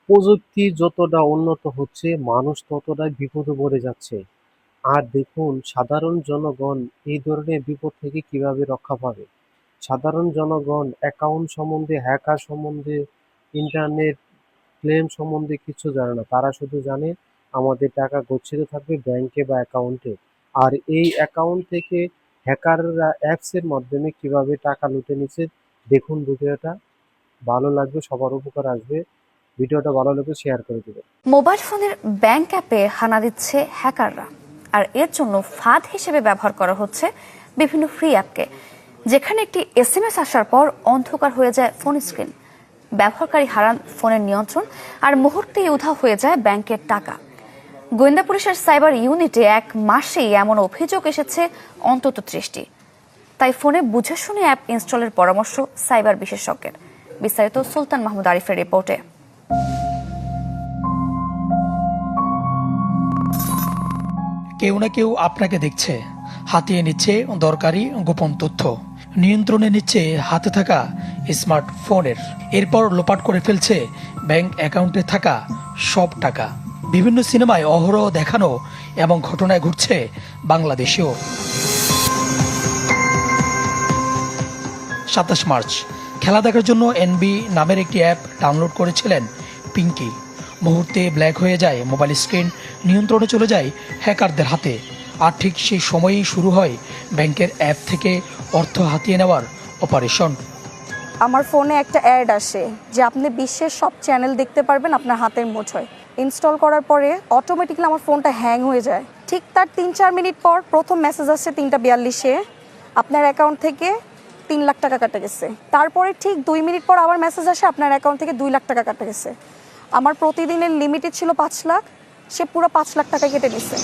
প্রযুক্তি যতটা উন্নত হচ্ছে মানুষ ততটাই বিপদে পড়ে যাচ্ছে। আর দেখুন সাধারণ জনগণ এই ধরনের বিপদ থেকে কিভাবে রক্ষা পাবে। সাধারণ জনগণ অ্যাকাউন্ট সম্বন্ধে, হ্যাকার সম্বন্ধে, ইন্টারনেট ক্লেম সম্বন্ধে কিছু জানে না। তারা শুধু জানে আমাদের টাকা গচ্ছিত থাকবে ব্যাংকে বা অ্যাকাউন্টে। আর এই অ্যাকাউন্ট থেকে হ্যাকাররা অ্যাপস এর মাধ্যমে কিভাবে টাকা লুটে নিচ্ছে। দেখুন ভিডিওটা, ভালো লাগবে, সবার উপকার আসবে। ভিডিওটা ভালো লাগলে শেয়ার করে দেবেন। মোবাইল ফোনের ব্যাংক অ্যাপে হানা দিচ্ছে হ্যাকাররা, আর এর জন্য ফাঁদ হিসেবে ব্যবহার করা হচ্ছে বিভিন্ন ফ্রি অ্যাপকে, যেখানে একটি এসএমএস আসার পর অন্ধকার হয়ে যায় ফোন স্ক্রিন। ব্যবহারকারী হারান ফোনের নিয়ন্ত্রণ, আর মুহূর্তেই উধাও হয়ে যায় ব্যাংকের টাকা। গোয়েন্দা পুলিশের সাইবার ইউনিটে এক মাসেই এমন অভিযোগ এসেছে অন্তত 30টি। তাই ফোনে বুঝে শুনে অ্যাপ ইনস্টলের পরামর্শ সাইবার বিশেষজ্ঞের। বিস্তারিত সুলতান মাহমুদ আরিফের রিপোর্টে। কেউ না কেউ আপনাকে দেখছে, হাতিয়ে নিচ্ছে দরকারি গোপন তথ্য, নিয়ন্ত্রণে নিচ্ছে হাতে থাকা স্মার্টফোনের, এরপর লোপাট করে ফেলছে ব্যাংক অ্যাকাউন্টে থাকা সব টাকা। বিভিন্ন সিনেমায় অহরহ দেখানো এবং ঘটনায় ঘটছে বাংলাদেশেও। 27 মার্চ খেলা দেখার জন্য এনবি নামের একটি অ্যাপ ডাউনলোড করেছিলেন পিঙ্কি। মুহূর্তে ব্ল্যাক হয়ে যায় মোবাইল স্ক্রিন, নিয়ন্ত্রণে চলে যায় হ্যাকারদের হাতে। আর ঠিক সেই সময়েই শুরু হয় ব্যাংকের অ্যাপ থেকে অর্থ হাতিয়ে নেওয়ার অপারেশন। আমার ফোনে একটা অ্যাড আসে যে আপনি বিশ্বের সব চ্যানেল দেখতে পারবেন আপনার হাতের মুঠোয়। ইনস্টল করার পরে অটোমেটিক্যালি আমার ফোনটা হ্যাং হয়ে যায়। ঠিক তার 3-4 মিনিট পর প্রথম মেসেজ আসছে 3:42-এ, আপনার অ্যাকাউন্ট থেকে 3 লাখ টাকা কাটা গেছে। তারপরে ঠিক 2 মিনিট পর আবার মেসেজ আসে আপনার অ্যাকাউন্ট থেকে 2 লাখ টাকা কাটা গেছে। আমার প্রতিদিনের লিমিটে ছিল 5 লাখ, সে পুরো 5 লাখ টাকা কেটে নিছে।